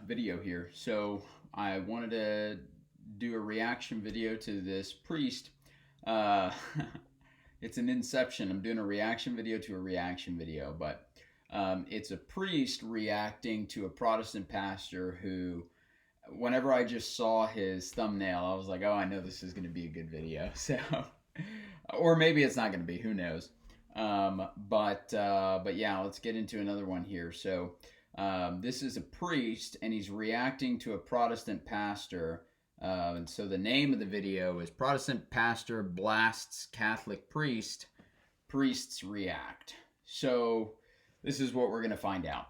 Video here. So I wanted to do a reaction video to this priest. Uh, it's an inception. I'm doing a reaction video to a reaction video, but it's a priest reacting to a Protestant pastor who, whenever I just saw his thumbnail, I was like, oh, I know this is going to be a good video. So, or maybe it's not going to be. Who knows? But yeah, let's get into another one here. So. This is a priest, and he's reacting to a Protestant pastor. And so the name of the video is Protestant Pastor Blasts Catholic Priest. Priests React. So this is what we're going to find out.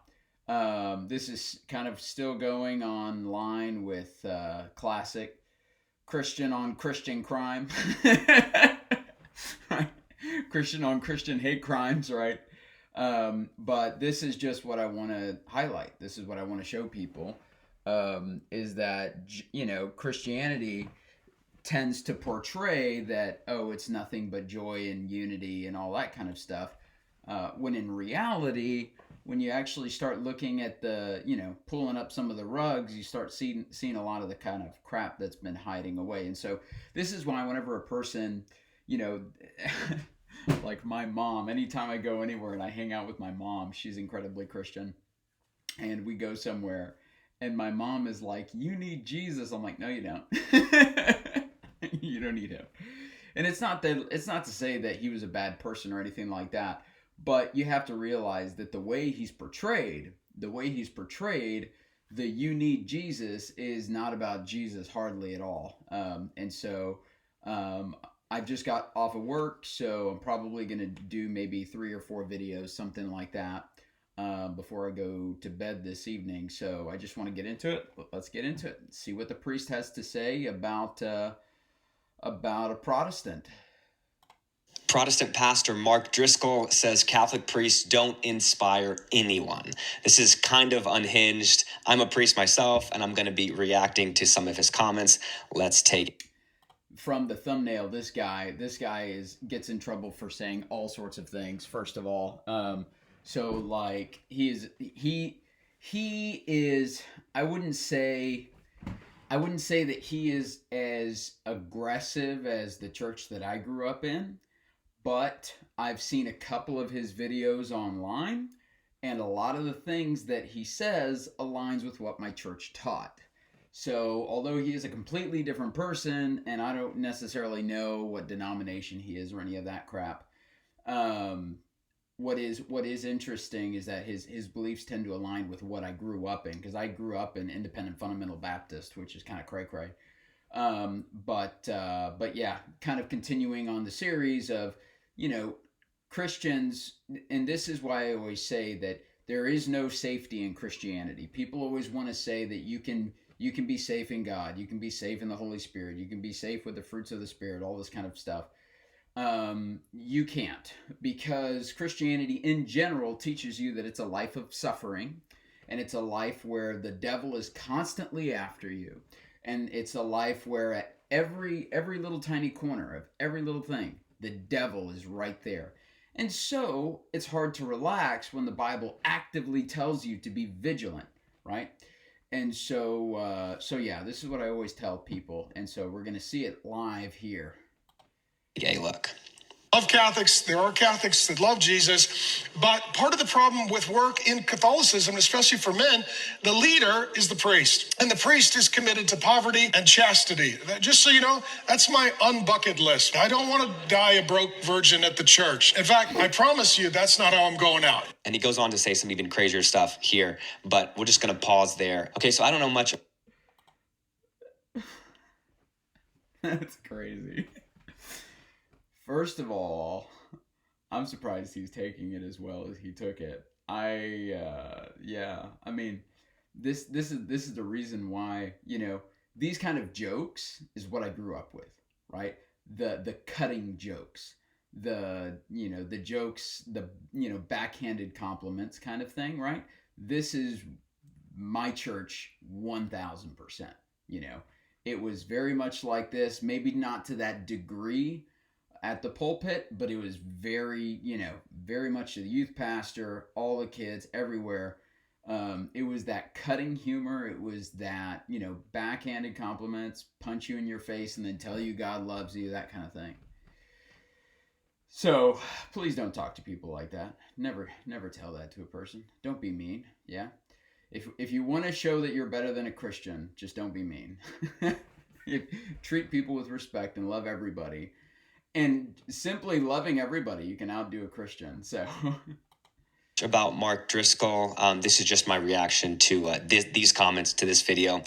This is kind of still going online with classic Christian on Christian crime. Right? Christian on Christian hate crimes, right? But this is just what I want to highlight. This is what I want to show people, is that, Christianity tends to portray that, oh, it's nothing but joy and unity and all that kind of stuff. When in reality, when you actually start looking at pulling up some of the rugs, you start seeing a lot of the kind of crap that's been hiding away. And so this is why whenever a person, like my mom, anytime I go anywhere and I hang out with my mom, she's incredibly Christian, and we go somewhere and my mom is like, you need Jesus. I'm like, no, you don't. You don't need him. And it's not to say that he was a bad person or anything like that, but you have to realize that the way he's portrayed, the you need Jesus is not about Jesus hardly at all. I've just got off of work, so I'm probably going to do maybe 3 or 4 videos, something like that, before I go to bed this evening. So I just want to get into it. Let's get into it. See what the priest has to say about a Protestant. Protestant pastor Mark Driscoll says Catholic priests don't inspire anyone. This is kind of unhinged. I'm a priest myself, and I'm going to be reacting to some of his comments. Let's take it. From the thumbnail, this guy gets in trouble for saying all sorts of things. First of all, so like he is. I wouldn't say that he is as aggressive as the church that I grew up in, but I've seen a couple of his videos online, and a lot of the things that he says aligns with what my church taught. So, although he is a completely different person, and I don't necessarily know what denomination he is or any of that crap, what is interesting is that his beliefs tend to align with what I grew up in, because I grew up in Independent Fundamental Baptist, which is kind of cray-cray. But yeah, kind of continuing on the series of, Christians, and this is why I always say that there is no safety in Christianity. People always want to say that you can be safe in God, you can be safe in the Holy Spirit, you can be safe with the fruits of the Spirit, all this kind of stuff. You can't, because Christianity in general teaches you that it's a life of suffering, and it's a life where the devil is constantly after you, and it's a life where at every little tiny corner of every little thing, the devil is right there. And so it's hard to relax when the Bible actively tells you to be vigilant, right? And so yeah, this is what I always tell people. And so we're going to see it live here. Okay, look. Love Catholics. There are Catholics that love Jesus. But part of the problem with work in Catholicism, especially for men, the leader is the priest. And the priest is committed to poverty and chastity. Just so you know, that's my unbucket list. I don't want to die a broke virgin at the church. In fact, I promise you that's not how I'm going out. And he goes on to say some even crazier stuff here, but we're just going to pause there. Okay, so I don't know much. That's crazy. First of all, I'm surprised he's taking it as well as he took it. Yeah, I mean, this is the reason why, these kind of jokes is what I grew up with, right? The cutting jokes, the jokes, backhanded compliments kind of thing, right? This is my church 1000%. It was very much like this, maybe not to that degree at the pulpit, but it was very much the youth pastor, all the kids everywhere. It was that cutting humor. It was that, backhanded compliments, punch you in your face and then tell you God loves you, that kind of thing. So please don't talk to people like that. Never tell that to a person. Don't be mean. Yeah. If you want to show that you're better than a Christian, just don't be mean. Treat people with respect and love everybody. And simply loving everybody, you can outdo a Christian. So about Mark Driscoll. This is just my reaction to these comments to this video.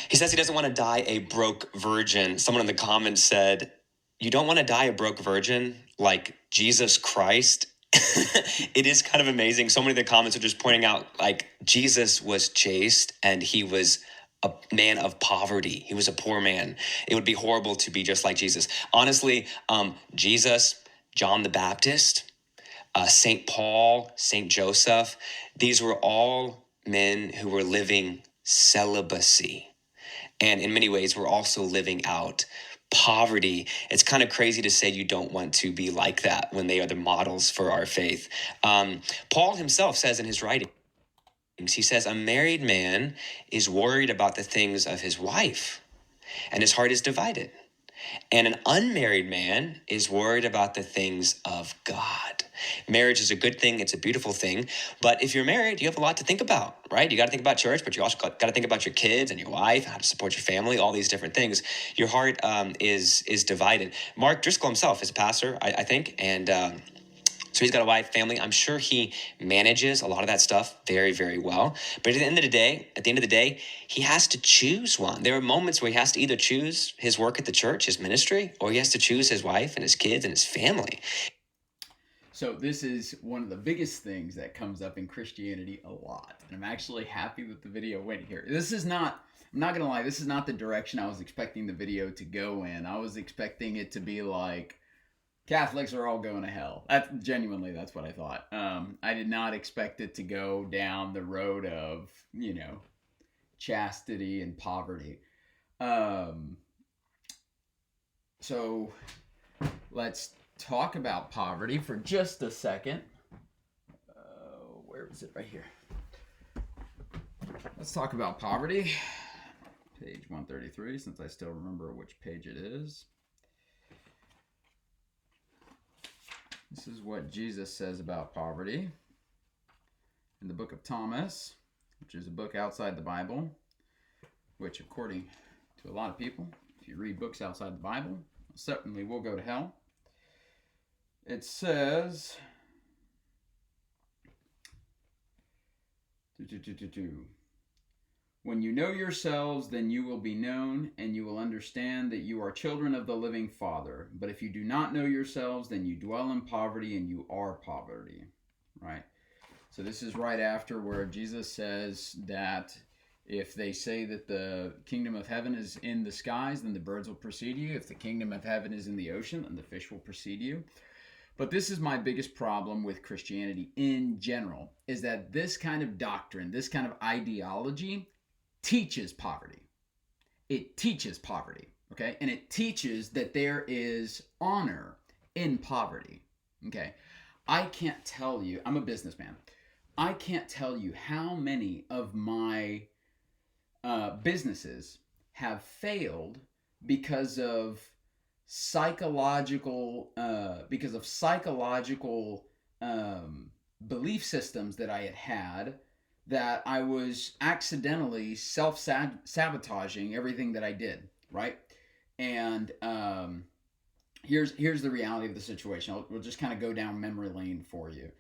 He says he doesn't want to die a broke virgin. Someone in the comments said, "You don't want to die a broke virgin like Jesus Christ?" It is kind of amazing. So many of the comments are just pointing out, like, Jesus was chaste and he was a man of poverty. He was a poor man. It would be horrible to be just like Jesus. Honestly, Jesus, John the Baptist, St. Paul, St. Joseph, these were all men who were living celibacy. And in many ways, we're also living out poverty. It's kind of crazy to say you don't want to be like that when they are the models for our faith. Paul himself says in his writings, he says, a married man is worried about the things of his wife, and his heart is divided. And an unmarried man is worried about the things of God. Marriage is a good thing. It's a beautiful thing. But if you're married, you have a lot to think about, right? You got to think about church, but you also got to think about your kids and your wife, how to support your family, all these different things. Your heart is divided. Mark Driscoll himself is a pastor, I think, and so he's got a wife, family. I'm sure he manages a lot of that stuff very, very well. But at the end of the day, he has to choose one. There are moments where he has to either choose his work at the church, his ministry, or he has to choose his wife and his kids and his family. So this is one of the biggest things that comes up in Christianity a lot. And I'm actually happy that the video went here. I'm not going to lie, this is not the direction I was expecting the video to go in. I was expecting it to be like, Catholics are all going to hell. That's what I thought. I did not expect it to go down the road of, chastity and poverty. So let's talk about poverty for just a second. Where is it? Right here. Let's talk about poverty. Page 133, since I still remember which page it is. This is what Jesus says about poverty in the book of Thomas, which is a book outside the Bible, which, according to a lot of people, if you read books outside the Bible, certainly will go to hell. It says, when you know yourselves, then you will be known, and you will understand that you are children of the living Father. But if you do not know yourselves, then you dwell in poverty, and you are poverty. Right? So this is right after where Jesus says that if they say that the kingdom of heaven is in the skies, then the birds will precede you. If the kingdom of heaven is in the ocean, then the fish will precede you. But this is my biggest problem with Christianity in general, is that this kind of doctrine, this kind of ideology, teaches poverty. It teaches poverty, okay? And it teaches that there is honor in poverty, okay? I can't tell you, I'm a businessman. I can't tell you how many of my businesses have failed because of psychological belief systems that I had that I was accidentally self-sabotaging everything that I did, right? And here's the reality of the situation. We'll just kind of go down memory lane for you.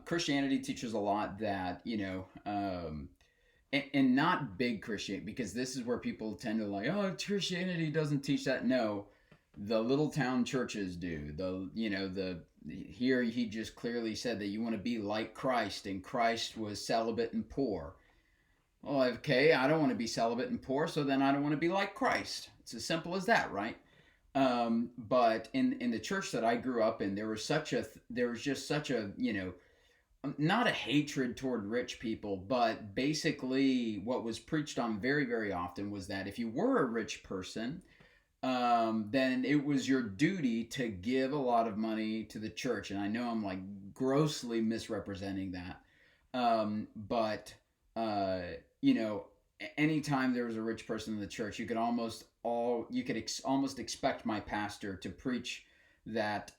Christianity teaches a lot that, and not big Christianity, because this is where people tend to like, oh, Christianity doesn't teach that. No, the little town churches do. Here he just clearly said that you want to be like Christ, and Christ was celibate and poor. Well, okay, I don't want to be celibate and poor, so then I don't want to be like Christ. It's as simple as that, right? But in the church that I grew up in, there was just such a not a hatred toward rich people, but basically what was preached on very, very often was that if you were a rich person, then it was your duty to give a lot of money to the church. And I know I'm like grossly misrepresenting that. But you know, anytime there was a rich person in the church, you could almost expect my pastor to preach that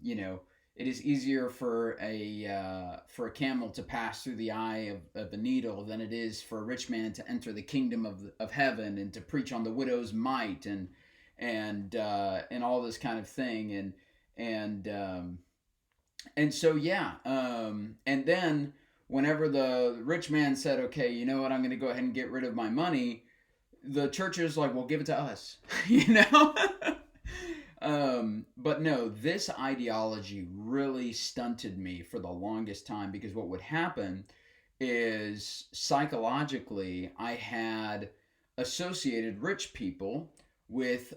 you know, it is easier for a camel to pass through the eye of a needle than it is for a rich man to enter the kingdom of heaven, and to preach on the widow's mite, and all this kind of thing, and so yeah, and then whenever the rich man said, okay, you know what, I'm going to go ahead and get rid of my money, the church is like, well, give it to us, you know. But no, this ideology really stunted me for the longest time, because what would happen is, psychologically, I had associated rich people with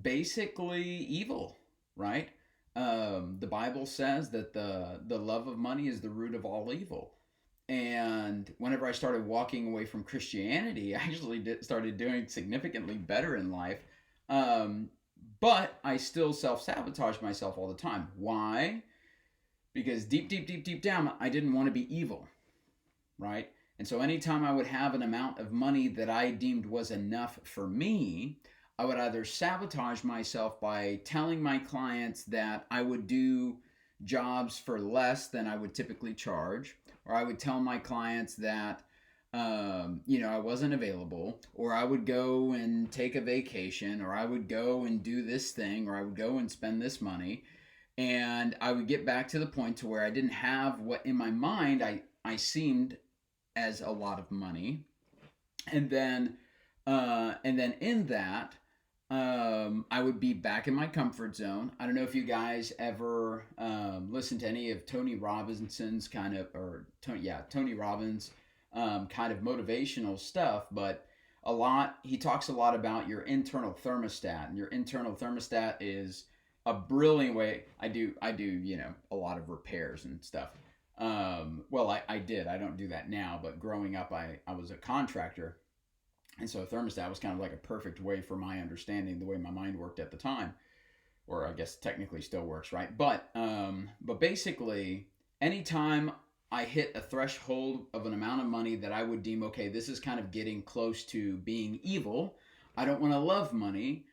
basically evil, right? The Bible says that the love of money is the root of all evil. And whenever I started walking away from Christianity, I actually started doing significantly better in life. But I still self-sabotage myself all the time. Why? Because deep down, I didn't want to be evil, right? And so anytime I would have an amount of money that I deemed was enough for me, I would either sabotage myself by telling my clients that I would do jobs for less than I would typically charge, or I would tell my clients that you know, I wasn't available, or I would go and take a vacation, or I would go and do this thing, or I would go and spend this money, and I would get back to the point to where I didn't have what in my mind I seemed as a lot of money, and then in that, I would be back in my comfort zone. I don't know if you guys ever listen to any of Tony Robbins's kind of, Tony Robbins kind of motivational stuff, but he talks a lot about your internal thermostat, and your internal thermostat is a brilliant way. I do, you know, a lot of repairs and stuff. Well, I did. I don't do that now, but growing up, I was a contractor. And so a thermostat was kind of like a perfect way for my understanding, the way my mind worked at the time, or I guess technically still works, right? But basically, anytime I hit a threshold of an amount of money that I would deem, okay, this is kind of getting close to being evil, I don't want to love money,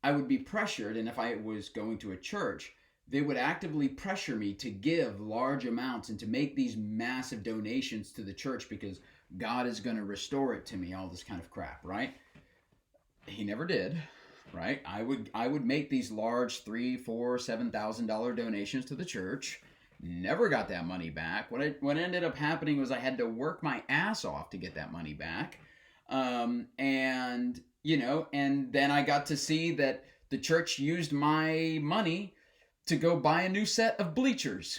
I would be pressured. And if I was going to a church, they would actively pressure me to give large amounts and to make these massive donations to the church, because God is going to restore it to me, all this kind of crap, right? He never did, right? I would make these large $3,000, $4,000, $7,000 donations to the church. Never got that money back. What ended up happening was I had to work my ass off to get that money back, and you know, and then I got to see that the church used my money to go buy a new set of bleachers.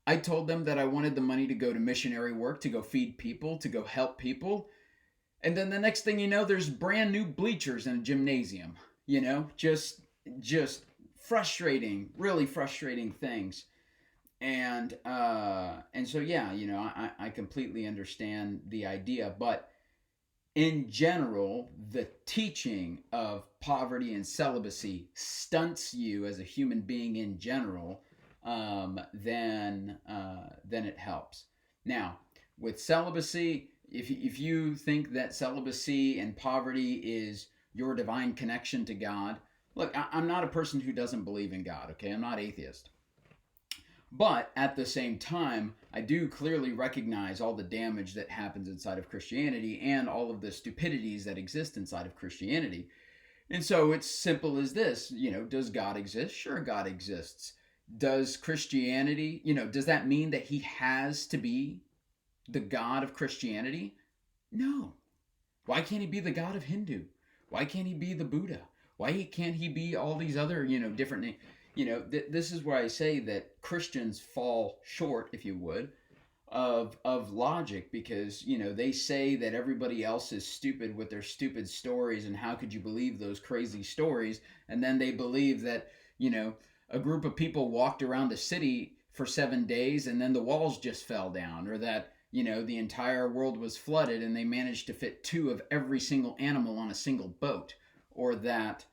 I told them that I wanted the money to go to missionary work, to go feed people, to go help people. And then the next thing you know, there's brand new bleachers in a gymnasium. You know, just frustrating, really frustrating things. And so yeah, you know, I completely understand the idea, but in general, the teaching of poverty and celibacy stunts you as a human being in general, then it helps. Now, with celibacy, if you think that celibacy and poverty is your divine connection to God, look, I'm not a person who doesn't believe in God, okay? I'm not atheist. But at the same time, I do clearly recognize all the damage that happens inside of Christianity and all of the stupidities that exist inside of Christianity. And so it's simple as this, you know, does God exist? Sure, God exists. Does Christianity, you know, does that mean that he has to be the God of Christianity? No. Why can't he be the God of Hindu? Why can't he be the Buddha? Why can't he be all these other, you know, different names? You know, this is where I say that Christians fall short, if you would, of logic, because, you know, they say that everybody else is stupid with their stupid stories, and how could you believe those crazy stories? And then they believe that, you know, a group of people walked around the city for 7 days and then the walls just fell down, or that, you know, the entire world was flooded and they managed to fit 2 of every single animal on a single boat, or that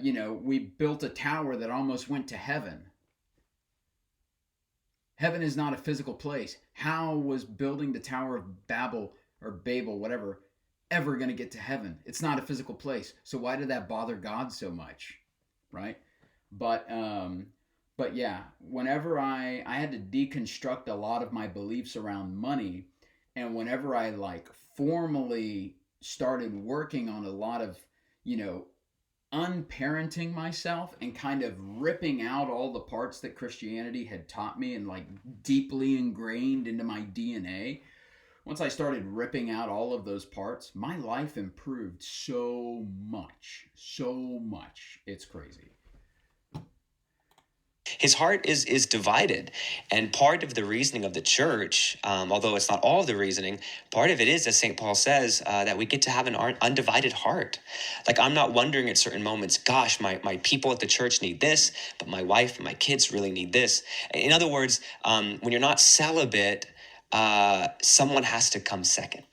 you know, we built a tower that almost went to heaven. Heaven is not a physical place. How was building the Tower of Babel or Babel, whatever, ever going to get to heaven? It's not a physical place. So why did that bother God so much? Right? But yeah, whenever I had to deconstruct a lot of my beliefs around money, and whenever I like formally started working on a lot of, unparenting myself and kind of ripping out all the parts that Christianity had taught me and like deeply ingrained into my DNA, once I started ripping out all of those parts, my life improved so much. So much. It's crazy. His heart is divided, and part of the reasoning of the church, although it's not all of the reasoning, part of it is, as St. Paul says, that we get to have an undivided heart. Like, I'm not wondering at certain moments, gosh, my people at the church need this, but my wife and my kids really need this. In other words, when you're not celibate, someone has to come second.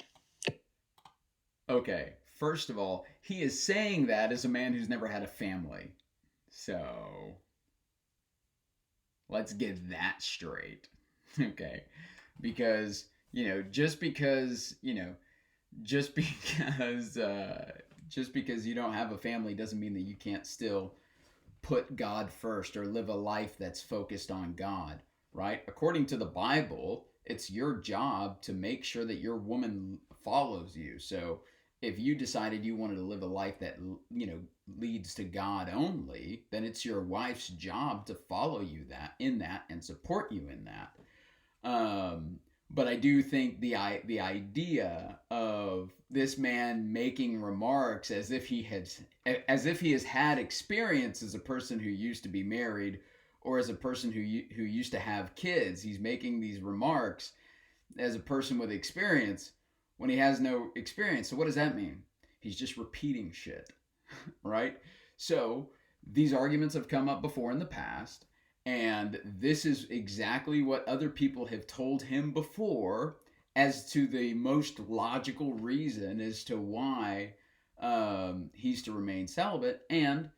Okay, first of all, he is saying that as a man who's never had a family. So let's get that straight. Okay. Because, just because you don't have a family doesn't mean that you can't still put God first or live a life that's focused on God, right? According to the Bible, it's your job to make sure that your woman follows you. So if you decided you wanted to live a life that, leads to God only, then it's your wife's job to follow you in that and support you in that. But I do think the idea of this man making remarks as if he has had experience as a person who used to be married or as a person who used to have kids, he's making these remarks as a person with experience when he has no experience. So what does that mean? He's just repeating shit, right? So these arguments have come up before in the past, and this is exactly what other people have told him before as to the most logical reason as to why he's to remain celibate. And,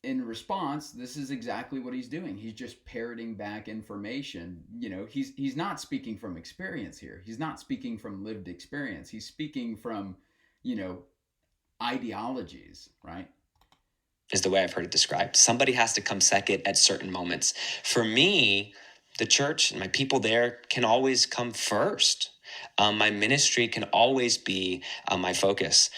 in response, this is exactly what he's doing. He's just parroting back information. He's not speaking from experience here. He's not speaking from lived experience. He's speaking from, ideologies, right? Is the way I've heard it described. Somebody has to come second at certain moments. For me, the church and my people there can always come first. My ministry can always be my focus.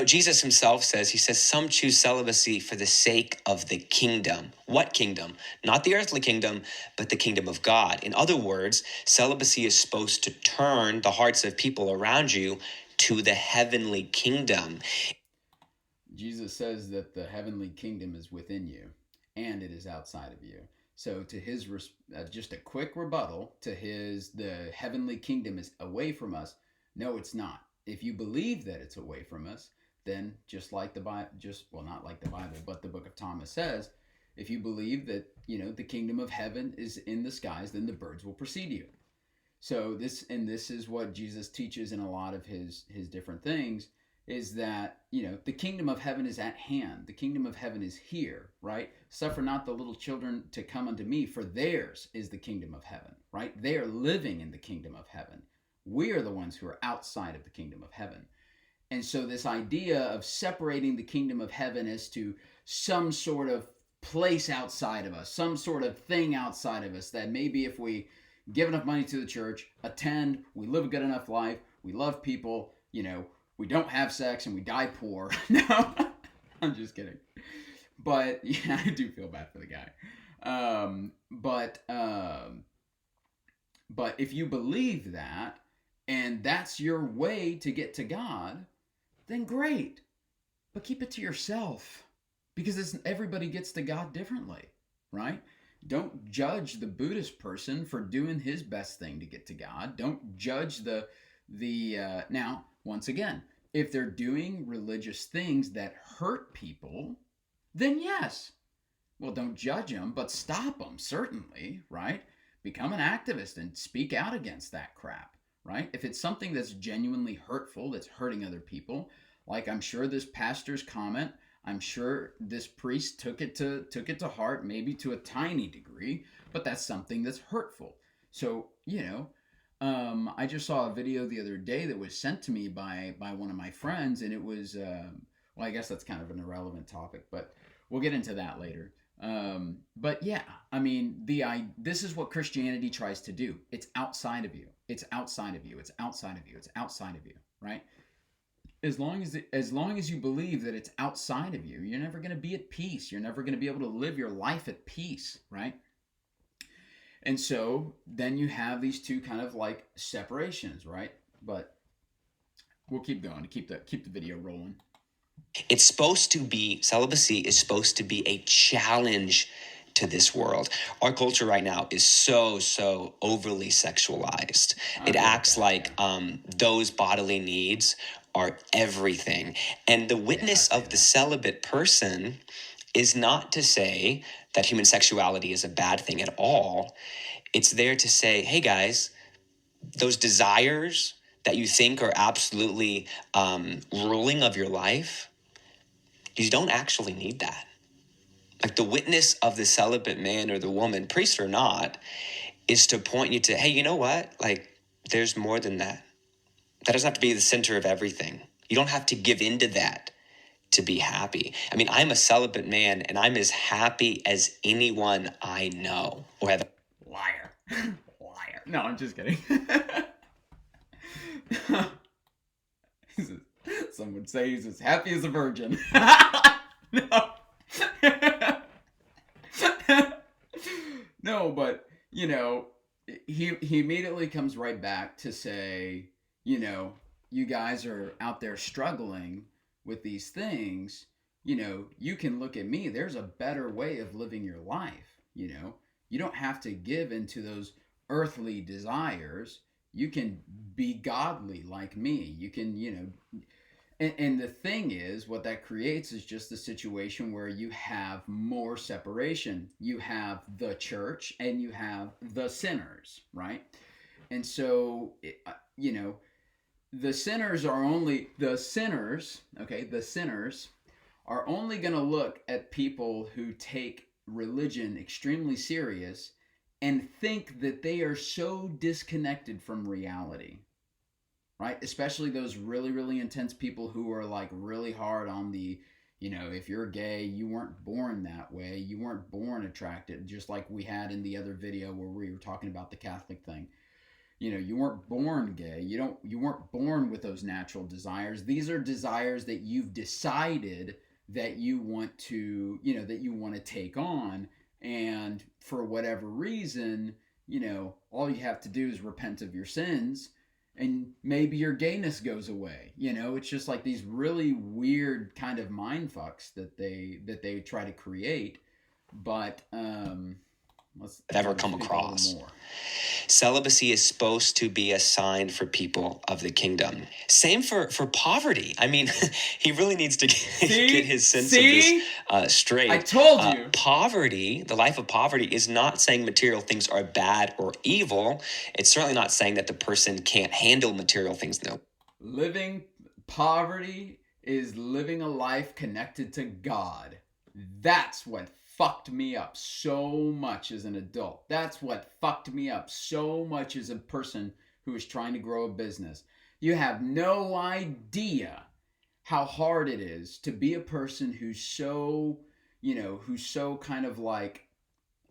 Jesus himself says, some choose celibacy for the sake of the kingdom. What kingdom? Not the earthly kingdom, but the kingdom of God. In other words, celibacy is supposed to turn the hearts of people around you to the heavenly kingdom. Jesus says that the heavenly kingdom is within you and it is outside of you. So to his, just a quick rebuttal to the heavenly kingdom is away from us. No, it's not. If you believe that it's away from us, then just like the Bible, not like the Bible, but the book of Thomas says, if you believe that, the kingdom of heaven is in the skies, then the birds will precede you. So this is what Jesus teaches in a lot of his different things, is that, the kingdom of heaven is at hand. The kingdom of heaven is here, right? Suffer not the little children to come unto me, for theirs is the kingdom of heaven, right? They are living in the kingdom of heaven. We are the ones who are outside of the kingdom of heaven. And so this idea of separating the kingdom of heaven as to some sort of place outside of us, some sort of thing outside of us, that maybe if we give enough money to the church, attend, we live a good enough life, we love people, we don't have sex and we die poor. No, I'm just kidding. But yeah, I do feel bad for the guy. But if you believe that, and that's your way to get to God, then great. But keep it to yourself, because everybody gets to God differently, right? Don't judge the Buddhist person for doing his best thing to get to God. Don't judge now, once again, if they're doing religious things that hurt people, then yes. Well, don't judge them, but stop them, certainly, right? Become an activist and speak out against that crap, right? If it's something that's genuinely hurtful, that's hurting other people, like I'm sure this pastor's comment, I'm sure this priest took it to heart, maybe to a tiny degree, but that's something that's hurtful. So, I just saw a video the other day that was sent to me by one of my friends, and it was, well, I guess that's kind of an irrelevant topic, but we'll get into that later. But yeah, I mean, this is what Christianity tries to do. It's outside of you. It's outside of you. It's outside of you. It's outside of you, right? As long as you believe that it's outside of you, you're never going to be at peace. You're never going to be able to live your life at peace, right? And so then you have these two kind of like separations, right? But we'll keep going to keep the video rolling. Celibacy is supposed to be a challenge to this world. Our culture right now is so overly sexualized. It acts like those bodily needs are everything. And the witness of the celibate person is not to say that human sexuality is a bad thing at all. It's there to say, hey guys, those desires that you think are absolutely ruling of your life, you don't actually need that. Like the witness of the celibate man or the woman, priest or not, is to point you to, hey, you know what? Like, there's more than that. That doesn't have to be the center of everything. You don't have to give into that to be happy. I mean, I'm a celibate man, and I'm as happy as anyone I know. Or have. Liar. Liar. No, I'm just kidding. Some would say he's as happy as a virgin. No. No, but, he immediately comes right back to say, you guys are out there struggling with these things. You can look at me. There's a better way of living your life. You don't have to give into those earthly desires. You can be godly like me. You can, and the thing is, what that creates is just a situation where you have more separation. You have the church and you have the sinners, right? And so, the sinners are only going to look at people who take religion extremely serious and think that they are so disconnected from reality, right? Especially those really, really intense people who are like really hard on the, if you're gay, you weren't born that way. You weren't born attracted, just like we had in the other video where we were talking about the Catholic thing. You weren't born gay. You weren't born with those natural desires. These are desires that you've decided that you want to, that you want to take on. And for whatever reason, all you have to do is repent of your sins and maybe your gayness goes away. It's just like these really weird kind of mind fucks that they try to create. But let's ever come across. Celibacy is supposed to be a sign for people of the kingdom. Same for poverty. I mean, he really needs to get his sense of this straight. I told you. Poverty, the life of poverty, is not saying material things are bad or evil. It's certainly not saying that the person can't handle material things. No. Living poverty is living a life connected to God. That's what fucked me up so much as an adult. That's what fucked me up so much as a person who is trying to grow a business. You have no idea how hard it is to be a person who's so, who's so kind of like,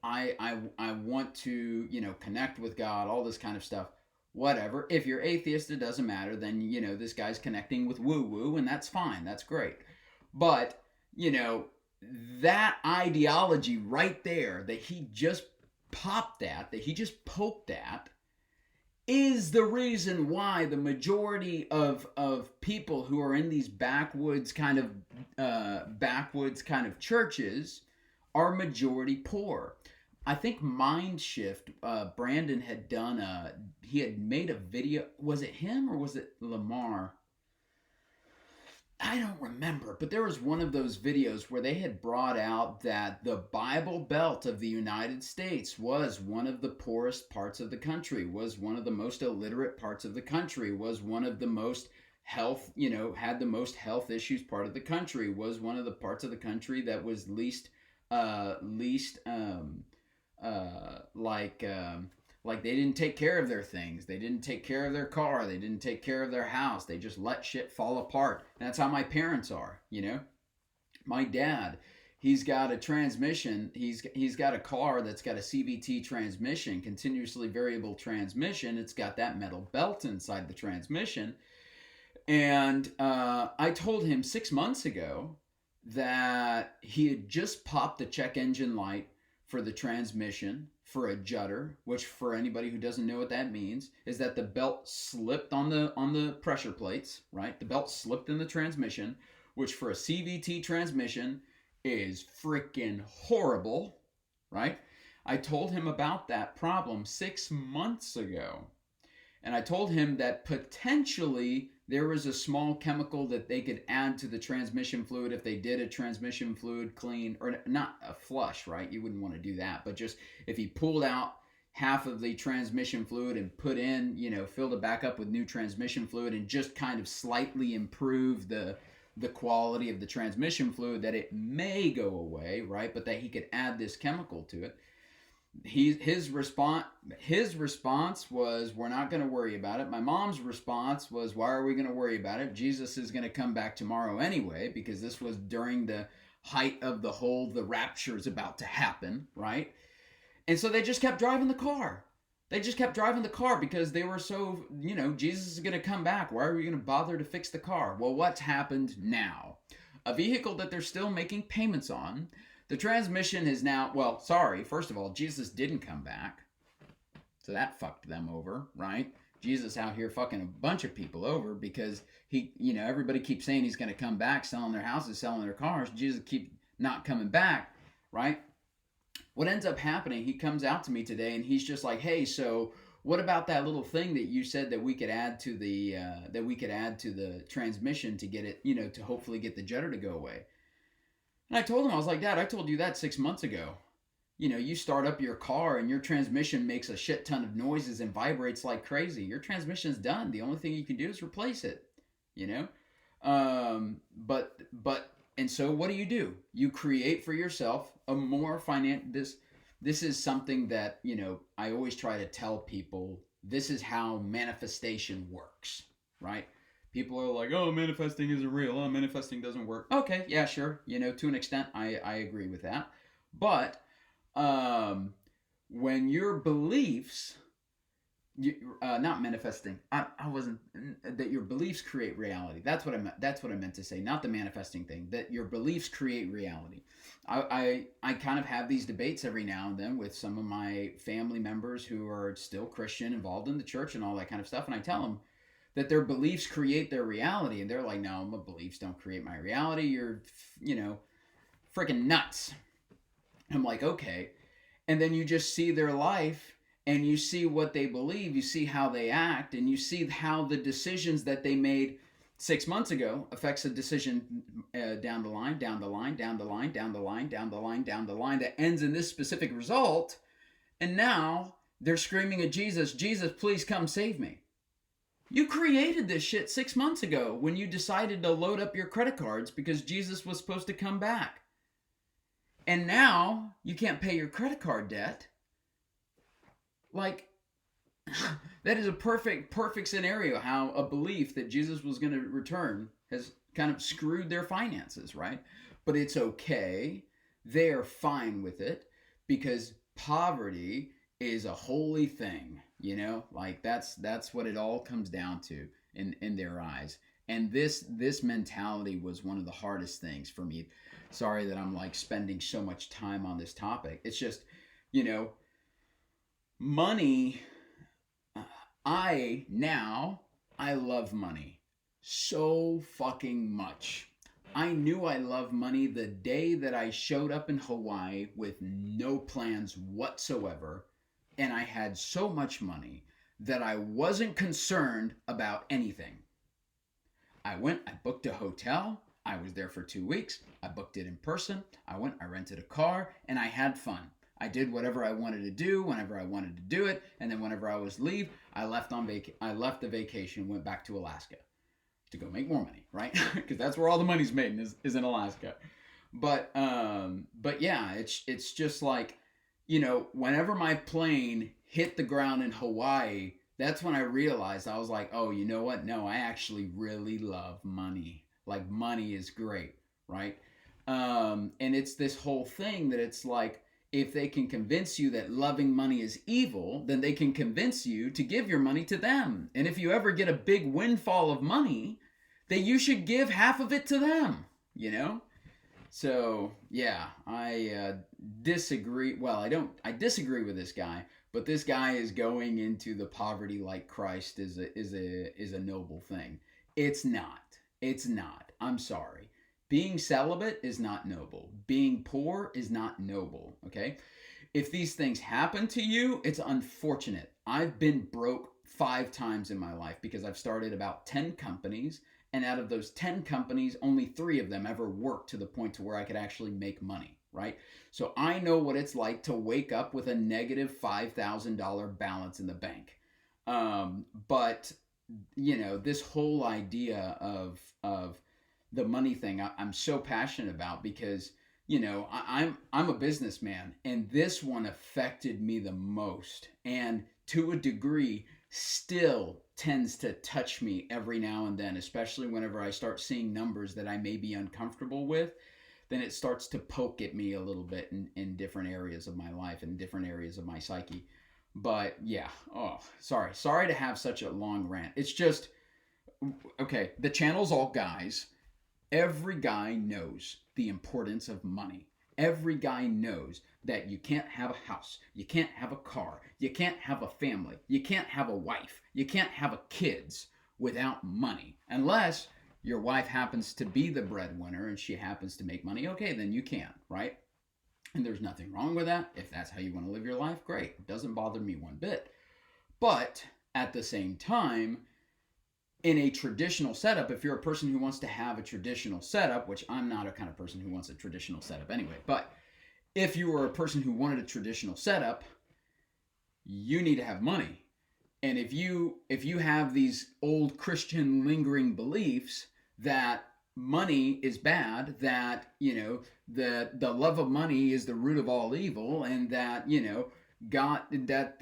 I want to, connect with God, all this kind of stuff. Whatever. If you're atheist, it doesn't matter. Then, this guy's connecting with woo-woo, and that's fine. That's great. But, that ideology right there that he just popped at, that he just poked at, is the reason why the majority of people who are in these backwoods kind of churches are majority poor. I think Mindshift, Brandon had done he had made a video. Was it him or was it Lamar? I don't remember, but there was one of those videos where they had brought out that the Bible Belt of the United States was one of the poorest parts of the country, was one of the most illiterate parts of the country, was one of the most health, had the most health issues part of the country, was one of the parts of the country that was least like they didn't take care of their things. They didn't take care of their car. They didn't take care of their house. They just let shit fall apart. And that's how my parents are, you know? My dad, he's got a transmission. He's got a car that's got a CVT transmission, continuously variable transmission. It's got that metal belt inside the transmission. And I told him 6 months ago that he had just popped the check engine light for the transmission for a judder, which for anybody who doesn't know what that means is that the belt slipped on the pressure plates, right? The belt slipped in the transmission, which for a CVT transmission is freaking horrible, right? I told him about that problem 6 months ago. And I told him that potentially there was a small chemical that they could add to the transmission fluid if they did a transmission fluid clean, or not a flush, right? You wouldn't want to do that, but just if he pulled out half of the transmission fluid and put in, filled it back up with new transmission fluid and just kind of slightly improve the quality of the transmission fluid, that it may go away, right? But that he could add this chemical to it. His response was, we're not going to worry about it. My mom's response was, why are we going to worry about it? Jesus is going to come back tomorrow anyway, because this was during the height of the rapture is about to happen, right? And so they just kept driving the car. They just kept driving the car because they were so, Jesus is going to come back. Why are we going to bother to fix the car? Well, what's happened now? A vehicle that they're still making payments on. The transmission is now, first of all, Jesus didn't come back. So that fucked them over, right? Jesus out here fucking a bunch of people over because everybody keeps saying he's going to come back, selling their houses, selling their cars. Jesus keeps not coming back, right? What ends up happening, he comes out to me today and he's just like, hey, so what about that little thing that you said that we could add to the transmission to get it, to hopefully get the judder to go away? And I told him, I was like, Dad, I told you that 6 months ago. You start up your car and your transmission makes a shit ton of noises and vibrates like crazy. Your transmission's done. The only thing you can do is replace it, and so what do? You create for yourself a more this is something that, I always try to tell people, this is how manifestation works, right? People are like, oh, manifesting isn't real. Oh, manifesting doesn't work. Okay, yeah, sure. To an extent, I agree with that. But when your beliefs, not manifesting, that your beliefs create reality. That's what I meant to say. Not the manifesting thing. That your beliefs create reality. I kind of have these debates every now and then with some of my family members who are still Christian, involved in the church and all that kind of stuff. And I tell them that their beliefs create their reality. And they're like, no, my beliefs don't create my reality. You're, freaking nuts. I'm like, okay. And then you just see their life and you see what they believe. You see how they act and you see how the decisions that they made 6 months ago affects a decision down the line that ends in this specific result. And now they're screaming at Jesus, Jesus, please come save me. You created this shit 6 months ago when you decided to load up your credit cards because Jesus was supposed to come back. And now you can't pay your credit card debt. Like, that is a perfect scenario how a belief that Jesus was going to return has kind of screwed their finances, right? But it's okay. They're fine with it because poverty is a holy thing. Like that's what it all comes down to in their eyes. And this mentality was one of the hardest things for me. Sorry that I'm like spending so much time on this topic. It's just, money. I love money so fucking much. I knew I loved money the day that I showed up in Hawaii with no plans whatsoever. And I had so much money that I wasn't concerned about anything. I booked a hotel. I was there for 2 weeks. I booked it in person. I rented a car, and I had fun. I did whatever I wanted to do whenever I wanted to do it. And then whenever I was leave, I left the vacation, went back to Alaska to go make more money, right? Because that's where all the money's made is in Alaska. But yeah, it's just like, whenever my plane hit the ground in Hawaii, that's when I realized, I was like, oh, you know what? No, I actually really love money. Like, money is great, right? And it's this whole thing that it's like, if they can convince you that loving money is evil, then they can convince you to give your money to them. And if you ever get a big windfall of money, that you should give half of it to them, you know? So yeah, I disagree. Well, I disagree with this guy, but this guy is going into the poverty like Christ is a noble thing. It's not. It's not. I'm sorry. Being celibate is not noble. Being poor is not noble. Okay. If these things happen to you, it's unfortunate. I've been broke 5 times in my life because I've started about 10 companies, and out of those 10 companies, only 3 of them ever worked to the point to where I could actually make money, right? So I know what it's like to wake up with a negative $5,000 balance in the bank. But this whole idea of the money thing, I'm so passionate about, because I'm a businessman, and this one affected me the most, and to a degree still tends to touch me every now and then, especially whenever I start seeing numbers that I may be uncomfortable with. Then it starts to poke at me a little bit in different areas of my life and different areas of my psyche. But yeah, sorry to have such a long rant. It's just, okay, the channel's all guys. Every guy knows the importance of money. Every guy knows that you can't have a house, you can't have a car, you can't have a family, you can't have a wife, you can't have kids without money. Unless your wife happens to be the breadwinner and she happens to make money, okay, then you can, right? And there's nothing wrong with that. If that's how you want to live your life, great. It doesn't bother me one bit. But at the same time, in a traditional setup, if you're a person who wants to have a traditional setup, which I'm not a kind of person who wants a traditional setup anyway, but if you were a person who wanted a traditional setup, you need to have money. And if you have these old Christian lingering beliefs that money is bad, that the love of money is the root of all evil, and that God, that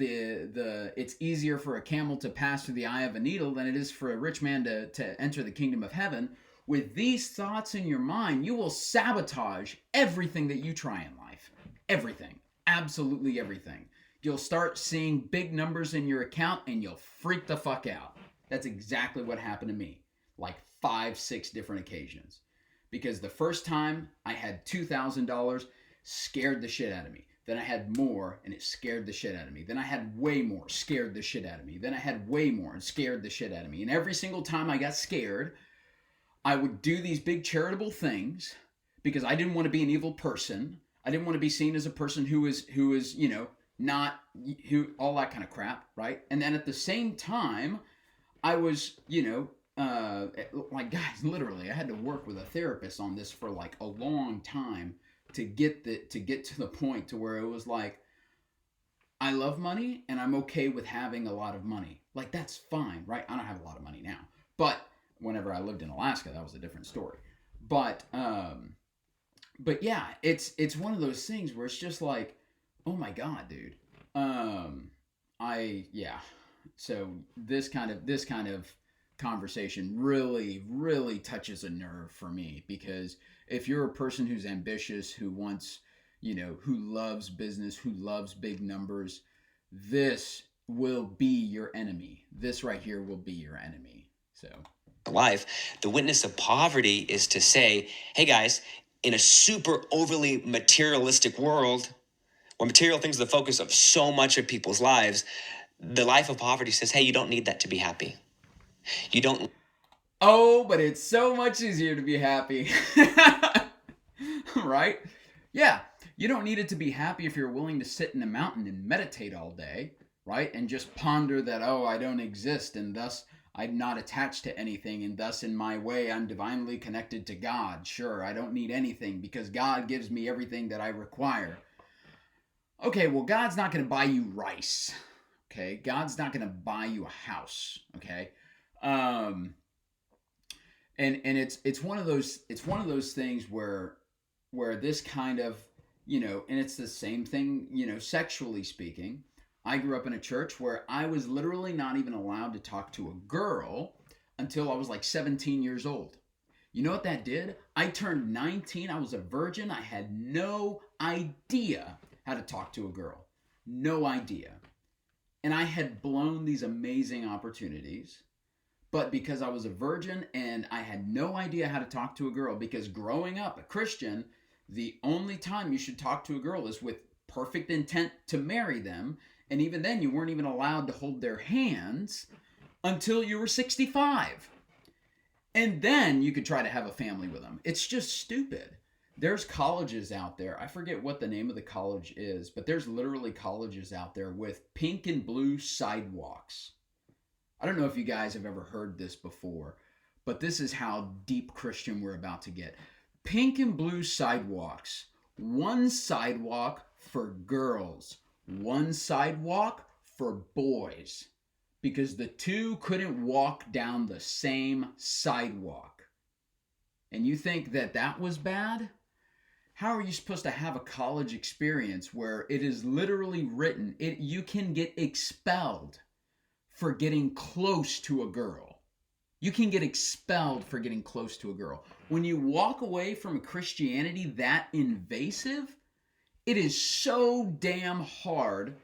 it's easier for a camel to pass through the eye of a needle than it is for a rich man to enter the kingdom of heaven. With these thoughts in your mind, you will sabotage everything that you try in life. Everything. Absolutely everything. You'll start seeing big numbers in your account and you'll freak the fuck out. That's exactly what happened to me. Like 5-6 different occasions. Because the first time I had $2,000, scared the shit out of me. Then I had more, and it scared the shit out of me. Then I had way more, scared the shit out of me. Then I had way more, and scared the shit out of me. And every single time I got scared, I would do these big charitable things because I didn't want to be an evil person. I didn't want to be seen as a person who is not all that kind of crap, right? And then at the same time, I was, like, guys, literally, I had to work with a therapist on this for like a long time to get to the point to where it was like, I love money and I'm okay with having a lot of money. Like, that's fine, right? I don't have a lot of money now, but whenever I lived in Alaska, that was a different story. But yeah, it's one of those things where it's just like, oh my God, dude. So this kind of conversation really, really touches a nerve for me, because if you're a person who's ambitious, who wants, who loves business, who loves big numbers, this will be your enemy. This right here will be your enemy. So life, the witness of poverty is to say, hey guys, in a super overly materialistic world, where material things are the focus of so much of people's lives, the life of poverty says, hey, you don't need that to be happy. You don't. Oh, but it's so much easier to be happy. Right? Yeah. You don't need it to be happy if you're willing to sit in a mountain and meditate all day, right? And just ponder that, oh, I don't exist, and thus I'm not attached to anything, and thus in my way I'm divinely connected to God. Sure, I don't need anything because God gives me everything that I require. Okay, well, God's not going to buy you rice. Okay? God's not going to buy you a house. Okay? And it's one of those things where this kind of And it's the same thing, sexually speaking. I grew up in a church where I was literally not even allowed to talk to a girl until I was like 17 years old. You know what that did? I turned 19. I was a virgin. I had no idea how to talk to a girl. No idea. And I had blown these amazing opportunities. But because I was a virgin and I had no idea how to talk to a girl, because growing up a Christian, the only time you should talk to a girl is with perfect intent to marry them. And even then, you weren't even allowed to hold their hands until you were 65. And then you could try to have a family with them. It's just stupid. There's colleges out there. I forget what the name of the college is, but there's literally colleges out there with pink and blue sidewalks. I don't know if you guys have ever heard this before, but this is how deep Christian we're about to get. Pink and blue sidewalks. One sidewalk for girls. One sidewalk for boys. Because the two couldn't walk down the same sidewalk. And you think that that was bad? How are you supposed to have a college experience where it is literally written, you can get expelled for getting close to a girl? You can get expelled for getting close to a girl. When you walk away from Christianity that invasive, it is so damn hard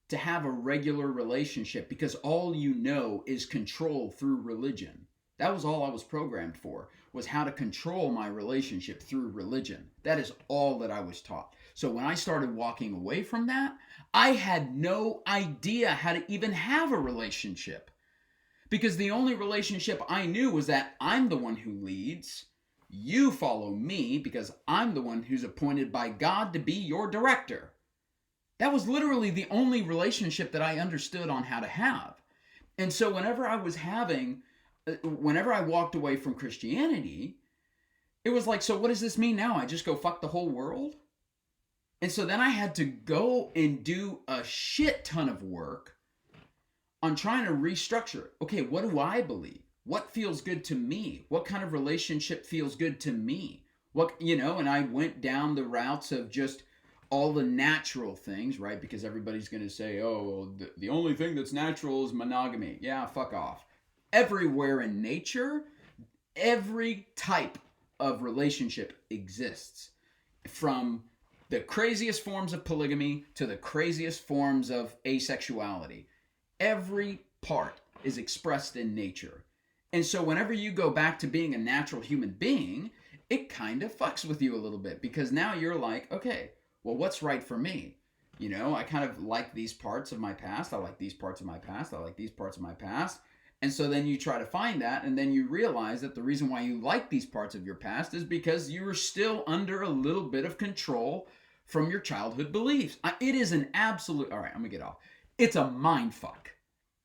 to have a regular relationship because all you know is control through religion. That was all I was programmed for, was how to control my relationship through religion. That is all that I was taught. So when I started walking away from that, I had no idea how to even have a relationship. Because the only relationship I knew was that I'm the one who leads. You follow me because I'm the one who's appointed by God to be your director. That was literally the only relationship that I understood on how to have. And so whenever I walked away from Christianity, it was like, so what does this mean now? I just go fuck the whole world? And so then I had to go and do a shit ton of work on trying to restructure. Okay, what do I believe? What feels good to me? What kind of relationship feels good to me? And I went down the routes of just all the natural things, right? Because everybody's going to say, oh, well, the only thing that's natural is monogamy. Yeah, fuck off. Everywhere in nature, every type of relationship exists. From the craziest forms of polygamy to the craziest forms of asexuality. Every part is expressed in nature. And so whenever you go back to being a natural human being, it kind of fucks with you a little bit because now you're like, okay, well, what's right for me? I kind of like these parts of my past. I like these parts of my past. I like these parts of my past. And so then you try to find that, and then you realize that the reason why you like these parts of your past is because you were still under a little bit of control from your childhood beliefs. It is an absolute, all right, I'm going to get off. It's a mind fuck.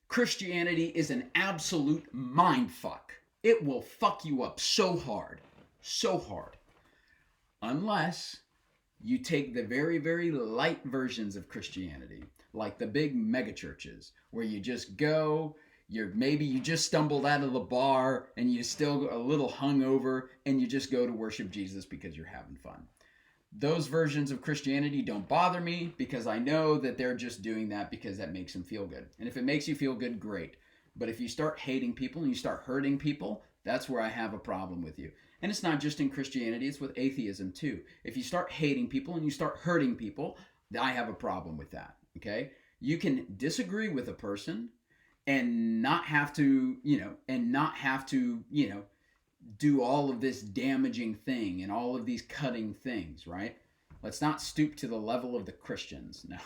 Christianity is an absolute mind fuck. It will fuck you up so hard. So hard. Unless you take the very, very light versions of Christianity, like the big megachurches, where you just go, maybe you just stumbled out of the bar and you're still a little hungover and you just go to worship Jesus because you're having fun. Those versions of Christianity don't bother me because I know that they're just doing that because that makes them feel good. And if it makes you feel good, great. But if you start hating people and you start hurting people, that's where I have a problem with you. And it's not just in Christianity, it's with atheism too. If you start hating people and you start hurting people, I have a problem with that, okay? You can disagree with a person and not have to, do all of this damaging thing and all of these cutting things, right? Let's not stoop to the level of the Christians. No.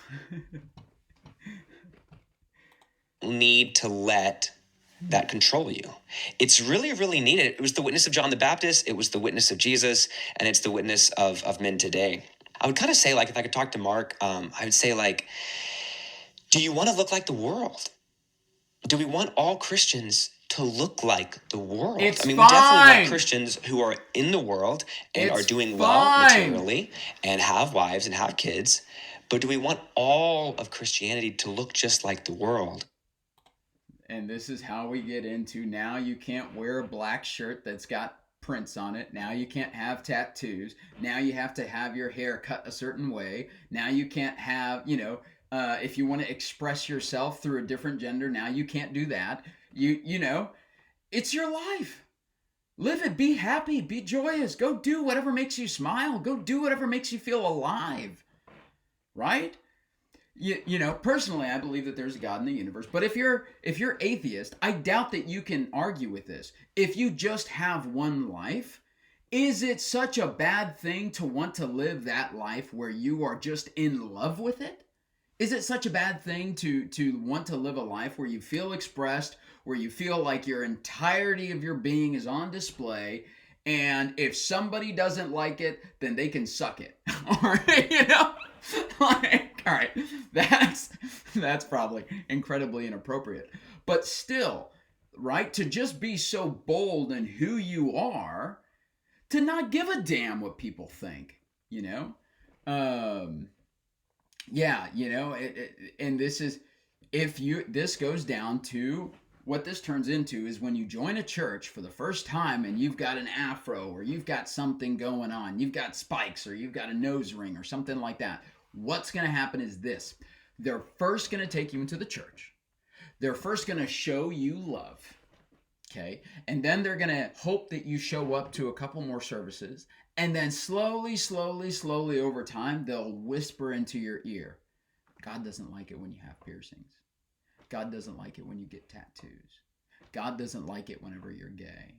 Need to let that control you. It's really, really needed. It was the witness of John the Baptist, it was the witness of Jesus, and it's the witness of men today. I would kind of say, if I could talk to Mark, I would say, do you want to look like the world? Do we want all Christians to look like the world? It's we fine. definitely want Christians who are in the world and are doing well materially and have wives and have kids. But do we want all of Christianity to look just like the world? And this is how we get into now you can't wear a black shirt that's got prints on it. Now you can't have tattoos. Now you have to have your hair cut a certain way. Now you can't have, if you want to express yourself through a different gender, now you can't do that. It's your life. Live it. Be happy. Be joyous. Go do whatever makes you smile. Go do whatever makes you feel alive. Right? Personally, I believe that there's a God in the universe. But if you're atheist, I doubt that you can argue with this. If you just have one life, is it such a bad thing to want to live that life where you are just in love with it? Is it such a bad thing to want to live a life where you feel expressed, where you feel like your entirety of your being is on display, and if somebody doesn't like it, then they can suck it? All right, all right, that's probably incredibly inappropriate. But still, right, to just be so bold in who you are, to not give a damn what people think, and this goes down to what this turns into is when you join a church for the first time and you've got an afro or you've got something going on, you've got spikes or you've got a nose ring or something like that. What's going to happen is this. They're first going to take you into the church. They're first going to show you love. Okay? And then they're going to hope that you show up to a couple more services. And then slowly over time, they'll whisper into your ear, God doesn't like it when you have piercings. God doesn't like it when you get tattoos. God doesn't like it whenever you're gay.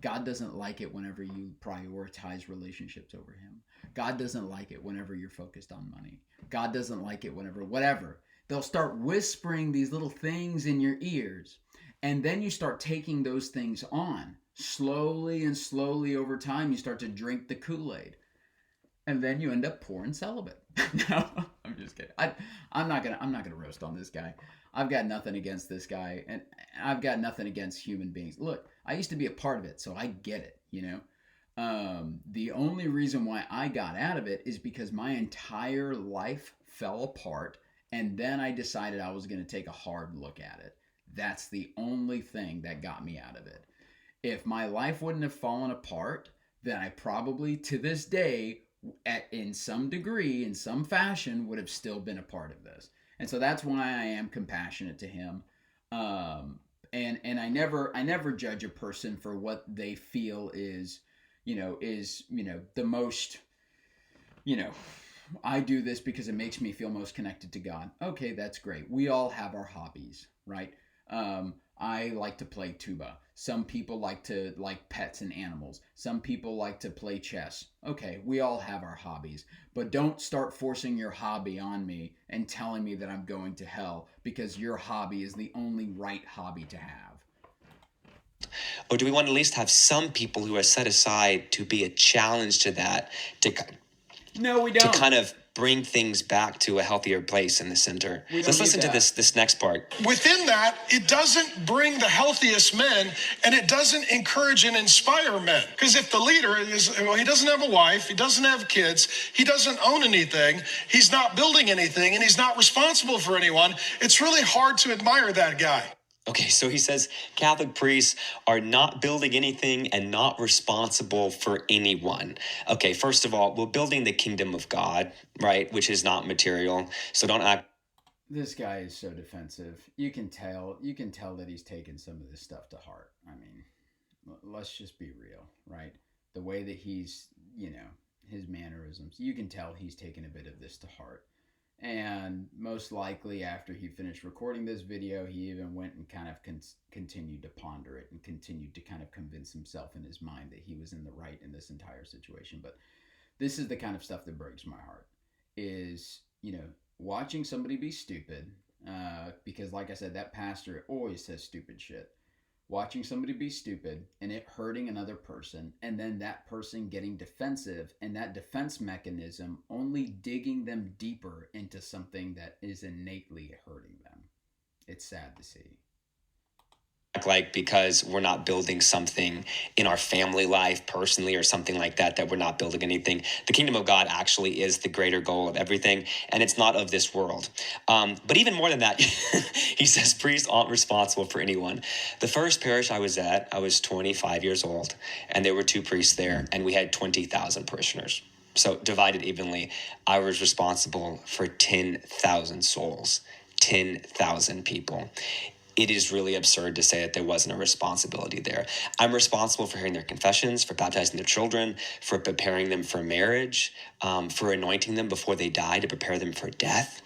God doesn't like it whenever you prioritize relationships over him. God doesn't like it whenever you're focused on money. God doesn't like it whenever, whatever. They'll start whispering these little things in your ears. And then you start taking those things on. Slowly over time, you start to drink the Kool-Aid. And then you end up poor and celibate. No, I'm just kidding. I'm not gonna roast on this guy. I've got nothing against this guy, and I've got nothing against human beings. Look, I used to be a part of it, so I get it, The only reason why I got out of it is because my entire life fell apart, and then I decided I was going to take a hard look at it. That's the only thing that got me out of it. If my life wouldn't have fallen apart, then I probably, to this day, in some degree, in some fashion, would have still been a part of this. And so that's why I am compassionate to him. And I never judge a person for what they feel is the most, I do this because it makes me feel most connected to God. Okay, that's great. We all have our hobbies, right? I like to play tuba. Some people like pets and animals. Some people like to play chess. Okay, we all have our hobbies. But don't start forcing your hobby on me and telling me that I'm going to hell because your hobby is the only right hobby to have. Or do we want to at least have some people who are set aside to be a challenge to that, No, we don't. to kind of bring things back to a healthier place in the center? Let's listen to this next part. Within that, it doesn't bring the healthiest men, and it doesn't encourage and inspire men. Because if the leader he doesn't have a wife, he doesn't have kids, he doesn't own anything, he's not building anything, and he's not responsible for anyone, it's really hard to admire that guy. Okay, so he says Catholic priests are not building anything and not responsible for anyone. Okay, first of all, we're building the kingdom of God, right, which is not material. So don't act. This guy is so defensive. You can tell that he's taken some of this stuff to heart. I mean, let's just be real, right? The way that he's, his mannerisms, you can tell he's taken a bit of this to heart. And most likely after he finished recording this video, he even went and kind of continued to ponder it and continued to kind of convince himself in his mind that he was in the right in this entire situation. But this is the kind of stuff that breaks my heart is, watching somebody be stupid, because like I said, that pastor always says stupid shit. Watching somebody be stupid and it hurting another person, and then that person getting defensive and that defense mechanism only digging them deeper into something that is innately hurting them. It's sad to see. like because we're not building something in our family life personally or something like that we're not building anything. The kingdom of God actually is the greater goal of everything, and it's not of this world. But even more than that, he says priests aren't responsible for anyone. The first parish I was at, I was 25 years old, and there were 2 priests there, and we had 20,000 parishioners. So divided evenly, I was responsible for 10,000 souls, 10,000 people. It is really absurd to say that there wasn't a responsibility there. I'm responsible for hearing their confessions, for baptizing their children, for preparing them for marriage, for anointing them before they die, to prepare them for death,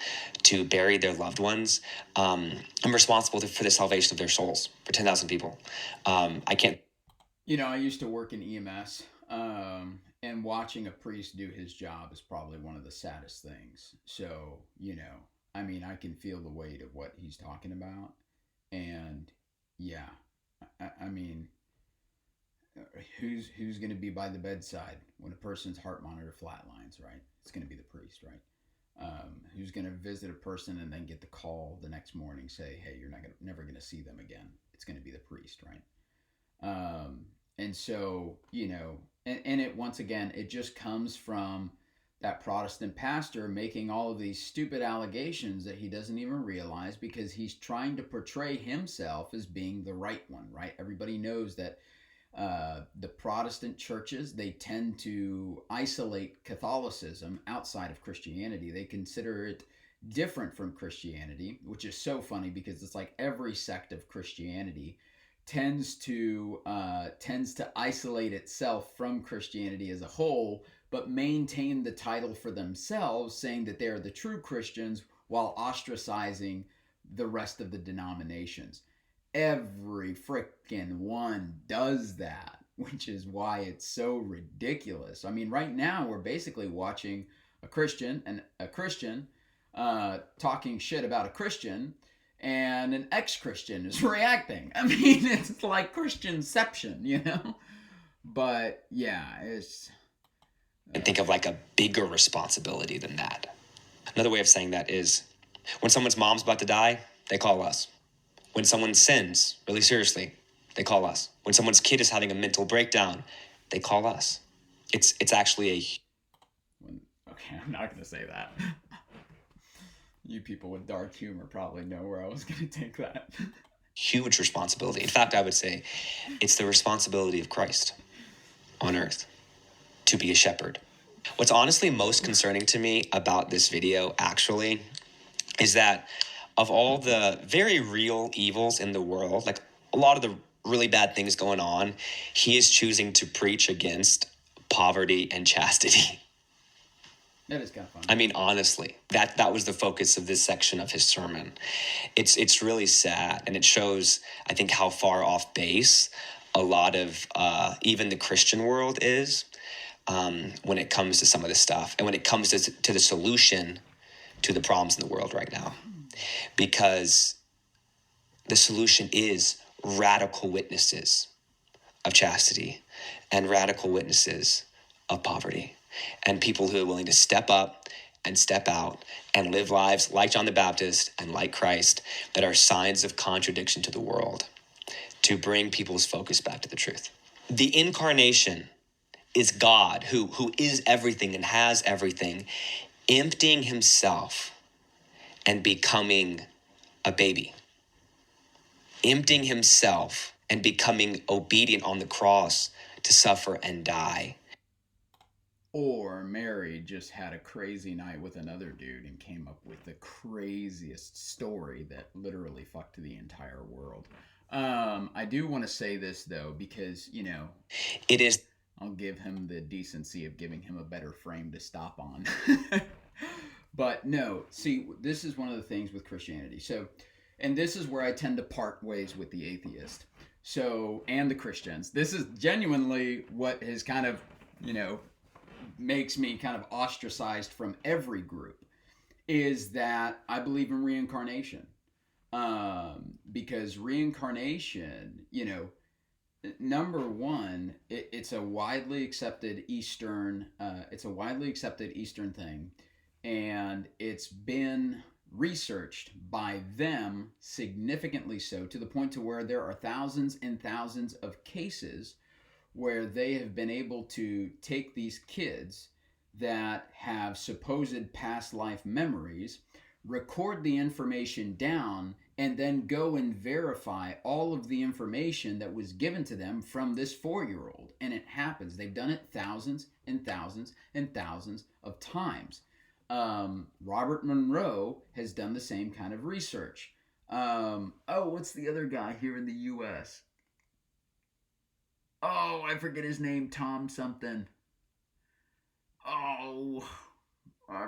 to bury their loved ones. I'm responsible for the salvation of their souls, for 10,000 people. I can't. I used to work in EMS, and watching a priest do his job is probably one of the saddest things. So, I can feel the weight of what he's talking about. And yeah, I mean, who's going to be by the bedside when a person's heart monitor flatlines, right? It's going to be the priest, right? Who's going to visit a person and then get the call the next morning, say, hey, you're never going to see them again. It's going to be the priest, right? And so, and it, once again, it just comes from that Protestant pastor making all of these stupid allegations that he doesn't even realize, because he's trying to portray himself as being the right one, right? Everybody knows that the Protestant churches, they tend to isolate Catholicism outside of Christianity. They consider it different from Christianity, which is so funny because it's like every sect of Christianity tends to isolate itself from Christianity as a whole, but maintain the title for themselves, saying that they are the true Christians while ostracizing the rest of the denominations. Every frickin' one does that, which is why it's so ridiculous. I mean, right now we're basically watching a Christian talking shit about a Christian, and an ex-Christian is reacting. I mean, it's like Christianception, But yeah, it's. And think of like a bigger responsibility than that. Another way of saying that is when someone's mom's about to die, they call us. When someone sins really seriously, they call us. When someone's kid is having a mental breakdown, they call us. It's actually Okay, I'm not going to say that. You people with dark humor probably know where I was going to take that. huge responsibility. In fact, I would say it's the responsibility of Christ on earth to be a shepherd. What's honestly most concerning to me about this video, actually, is that of all the very real evils in the world, like a lot of the really bad things going on, he is choosing to preach against poverty and chastity. That is kind of fun. I mean, honestly, that was the focus of this section of his sermon. It's really sad, and it shows, I think, how far off base a lot of even the Christian world is when it comes to some of this stuff, and when it comes to the solution to the problems in the world right now. Because the solution is radical witnesses of chastity and radical witnesses of poverty, and people who are willing to step up and step out and live lives like John the Baptist and like Christ that are signs of contradiction to the world, to bring people's focus back to the truth. The incarnation is God who is everything and has everything, emptying himself and becoming a baby, emptying himself and becoming obedient on the cross to suffer and die. Or Mary just had a crazy night with another dude and came up with the craziest story that literally fucked the entire world. I do want to say this, though, because, it is. I'll give him the decency of giving him a better frame to stop on. But no, see, this is one of the things with Christianity. So, and this is where I tend to part ways with the atheist. So, and the Christians. This is genuinely what has kind of, makes me kind of ostracized from every group, is that I believe in reincarnation. Because reincarnation, number one, it's a widely accepted Eastern thing, and it's been researched by them, significantly so, to the point to where there are thousands and thousands of cases where they have been able to take these kids that have supposed past life memories, record the information down, and then go and verify all of the information that was given to them from this 4-year-old. And it happens. They've done it thousands and thousands and thousands of times. Robert Monroe has done the same kind of research. What's the other guy here in the U.S.? Oh, I forget his name. Tom something. I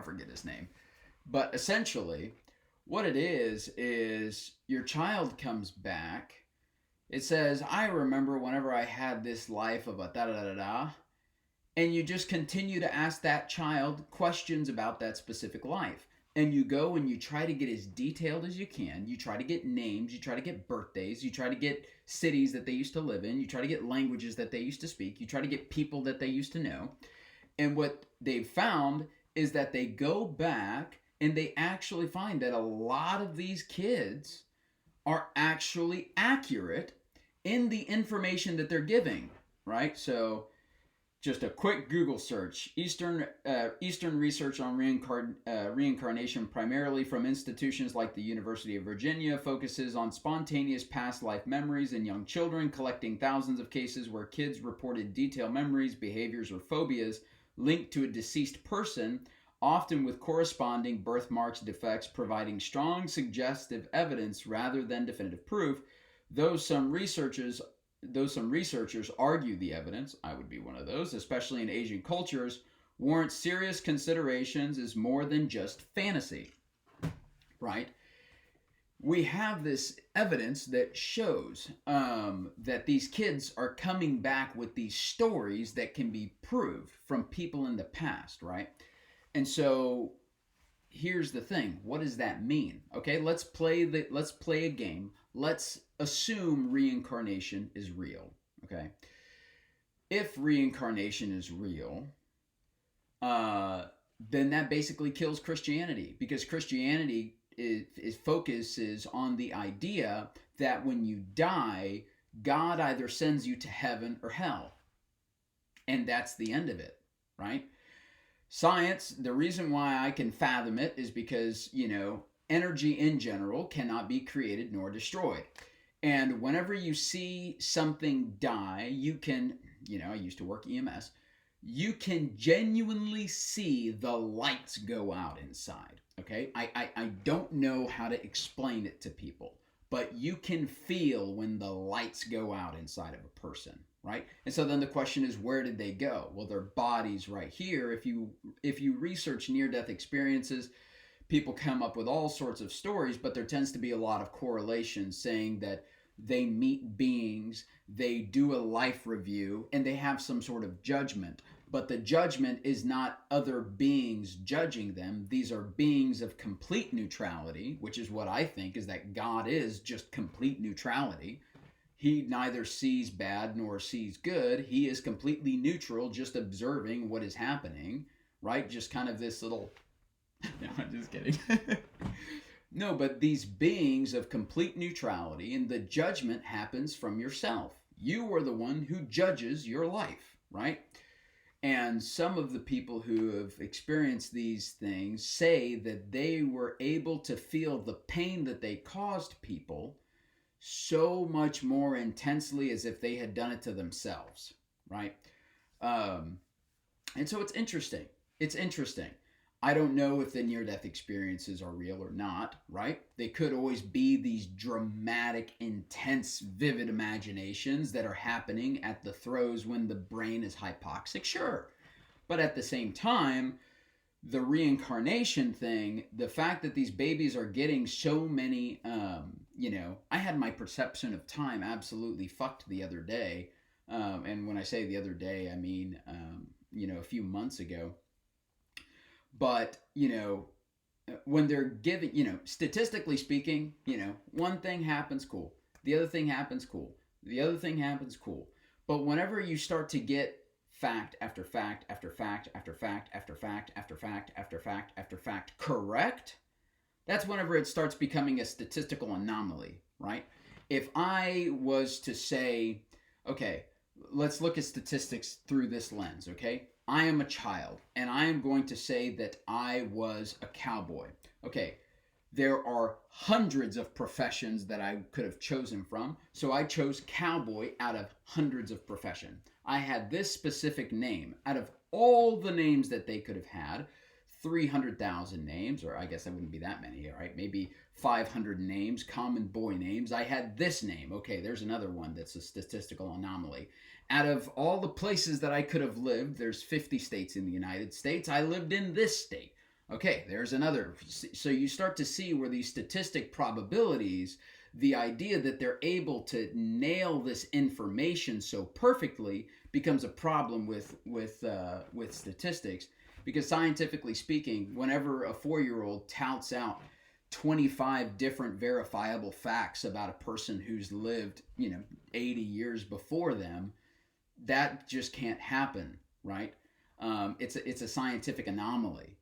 forget his name. But essentially, what it is your child comes back. It says, I remember whenever I had this life of a da-da-da-da-da. And you just continue to ask that child questions about that specific life. And you go and you try to get as detailed as you can. You try to get names. You try to get birthdays. You try to get cities that they used to live in. You try to get languages that they used to speak. You try to get people that they used to know. And what they've found is that they go back and they actually find that a lot of these kids are actually accurate in the information that they're giving, right? So just a quick Google search. Eastern research on reincarnation, primarily from institutions like the University of Virginia, focuses on spontaneous past life memories in young children, collecting thousands of cases where kids reported detailed memories, behaviors, or phobias linked to a deceased person, often with corresponding birthmarks, defects, providing strong suggestive evidence rather than definitive proof. Though some researchers argue the evidence, I would be one of those, especially in Asian cultures, warrant serious considerations as more than just fantasy, right? We have this evidence that shows that these kids are coming back with these stories that can be proved from people in the past, right? And so here's the thing. What does that mean? Okay, let's play a game. Let's assume reincarnation is real. Okay, if reincarnation is real, then that basically kills Christianity, because Christianity focuses on the idea that when you die, God either sends you to heaven or hell, and that's the end of it, right? Science, the reason why I can fathom it is because, energy in general cannot be created nor destroyed. And whenever you see something die, you can, I used to work EMS, you can genuinely see the lights go out inside, okay? I don't know how to explain it to people, but you can feel when the lights go out inside of a person, right? And so then the question is, where did they go? Well, their body's right here. If you research near-death experiences, people come up with all sorts of stories, but there tends to be a lot of correlations saying that they meet beings, they do a life review, and they have some sort of judgment. But the judgment is not other beings judging them. These are beings of complete neutrality, which is what I think is that God is just complete neutrality. He neither sees bad nor sees good. He is completely neutral, just observing what is happening, right? Just kind of this little... No, I'm just kidding. No, but these beings of complete neutrality, and the judgment happens from yourself. You are the one who judges your life, right? And some of the people who have experienced these things say that they were able to feel the pain that they caused people so much more intensely as if they had done it to themselves, right? And so it's interesting. It's interesting. I don't know if the near-death experiences are real or not, right? They could always be these dramatic, intense, vivid imaginations that are happening at the throes when the brain is hypoxic, sure. But at the same time, the reincarnation thing, the fact that these babies are getting so many, I had my perception of time absolutely fucked the other day. And when I say the other day, I mean, a few months ago. But, when they're giving, statistically speaking, one thing happens, cool. The other thing happens, cool. The other thing happens, cool. But whenever you start to get fact after fact after fact after fact after fact after fact after fact after fact correct, That's whenever it starts becoming a statistical anomaly, right? If I was to say, okay, let's look at statistics through this lens, okay? I am a child, and I am going to say that I was a cowboy. Okay, there are hundreds of professions that I could have chosen from, so I chose cowboy out of hundreds of profession. I had this specific name out of all the names that they could have had. 300,000 names, or I guess that wouldn't be that many, right? Maybe 500 names, common boy names. I had this name. Okay, there's another one that's a statistical anomaly. Out of all the places that I could have lived, there's 50 states in the United States. I lived in this state. Okay, there's another. So you start to see where these statistic probabilities, the idea that they're able to nail this information so perfectly becomes a problem with statistics. Because scientifically speaking, whenever a 4-year-old touts out 25 different verifiable facts about a person who's lived, 80 years before them, that just can't happen, right? It's a scientific anomaly,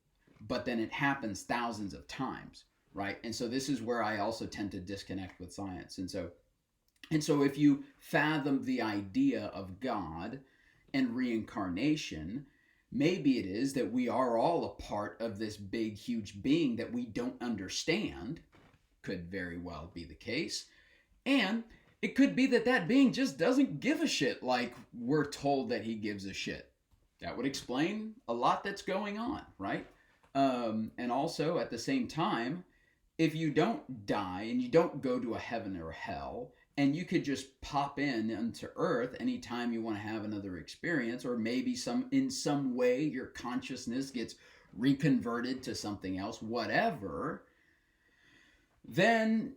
but then it happens thousands of times, right? And so this is where I also tend to disconnect with science. And so if you fathom the idea of God and reincarnation, maybe it is that we are all a part of this big, huge being that we don't understand. Could very well be the case. And it could be that that being just doesn't give a shit like we're told that he gives a shit. That would explain a lot that's going on, right? And also, at the same time, if you don't die and you don't go to a heaven or a hell, and you could just pop into Earth anytime you want to have another experience, or maybe in some way your consciousness gets reconverted to something else, whatever, then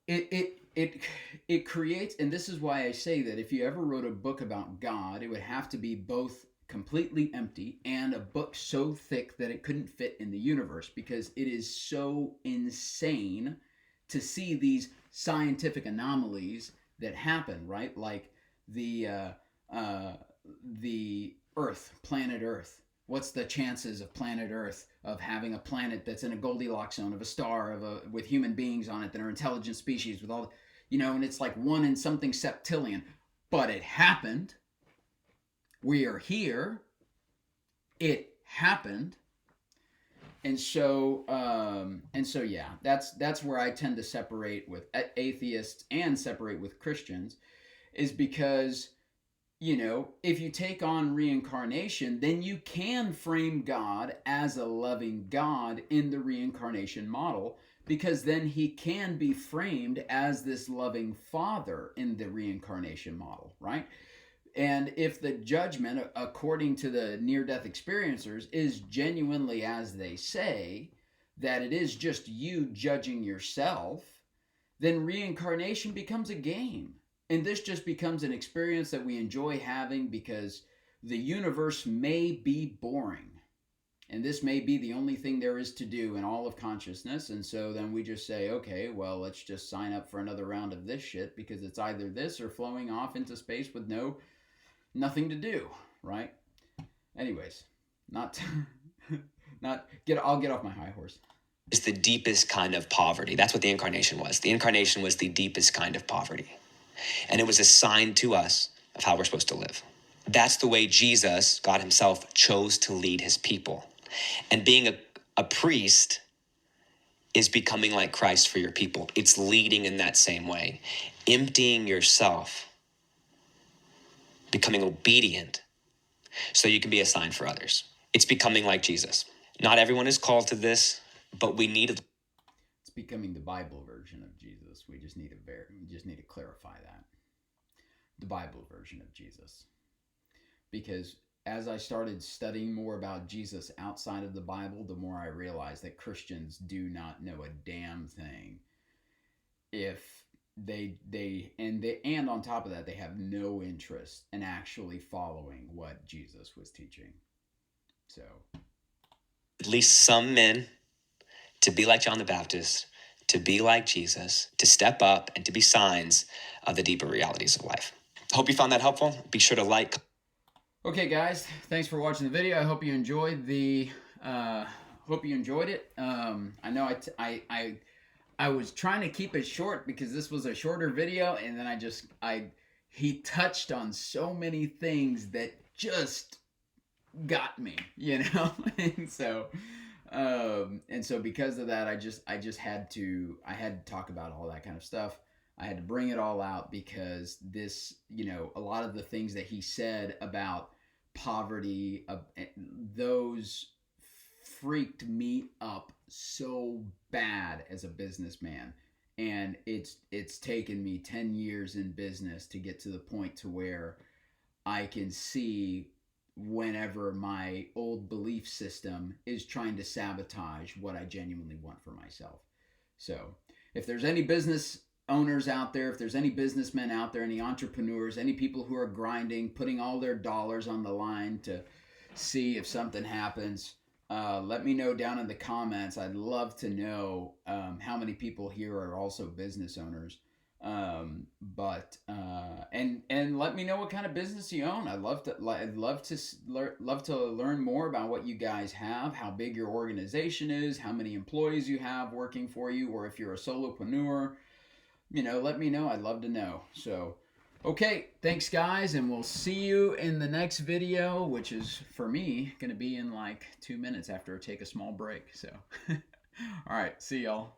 it creates. And this is why I say that if you ever wrote a book about God, it would have to be both completely empty and a book so thick that it couldn't fit in the universe, because it is so insane to see these scientific anomalies that happen, right? Like the Earth, planet Earth. What's the chances of planet Earth, of having a planet that's in a Goldilocks zone, of a star, with human beings on it that are intelligent species, with all, and it's like 1 in something septillion, but it happened. We are here. It happened. And so yeah, that's where I tend to separate with atheists and separate with Christians, is because, if you take on reincarnation, then you can frame God as a loving God in the reincarnation model, because then he can be framed as this loving father in the reincarnation model, right? And if the judgment, according to the near-death experiencers, is genuinely as they say, that it is just you judging yourself, then reincarnation becomes a game. And this just becomes an experience that we enjoy having because the universe may be boring. And this may be the only thing there is to do in all of consciousness. And so then we just say, okay, well, let's just sign up for another round of this shit, because it's either this or flowing off into space with nothing to do, right? Anyways, I'll get off my high horse. Is the deepest kind of poverty. That's what the incarnation was. The incarnation was the deepest kind of poverty. And it was a sign to us of how we're supposed to live. That's the way Jesus, God himself, chose to lead his people. And being a priest is becoming like Christ for your people. It's leading in that same way. Emptying yourself, becoming obedient so you can be a sign for others. It's becoming like Jesus. Not everyone is called to this, but we need to. It's becoming the Bible version of Jesus. We just need to clarify that. The Bible version of Jesus. Because as I started studying more about Jesus outside of the Bible, the more I realized that Christians do not know a damn thing if and on top of that, they have no interest in actually following what Jesus was teaching. So, at least some men to be like John the Baptist, to be like Jesus, to step up and to be signs of the deeper realities of life. Hope you found that helpful. Be sure to like. Okay, guys, thanks for watching the video. I hope you enjoyed hope you enjoyed it. I know I was trying to keep it short because this was a shorter video, and then he touched on so many things that just got me, you know. And so because of that, I just had to talk about all that kind of stuff. I had to bring it all out because this, you know, a lot of the things that he said about poverty, those freaked me up so bad as a businessman. And it's taken me 10 years in business to get to the point to where I can see whenever my old belief system is trying to sabotage what I genuinely want for myself. So if there's any business owners out there, if there's any businessmen out there, any entrepreneurs, any people who are grinding, putting all their dollars on the line to see if something happens, let me know down in the comments. I'd love to know how many people here are also business owners. And let me know what kind of business you own. I'd love to learn more about what you guys have, how big your organization is, how many employees you have working for you, or if you're a solopreneur, you know, let me know. I'd love to know. So, okay, thanks guys, and we'll see you in the next video, which is for me going to be in like 2 minutes after I take a small break. So, all right, see y'all.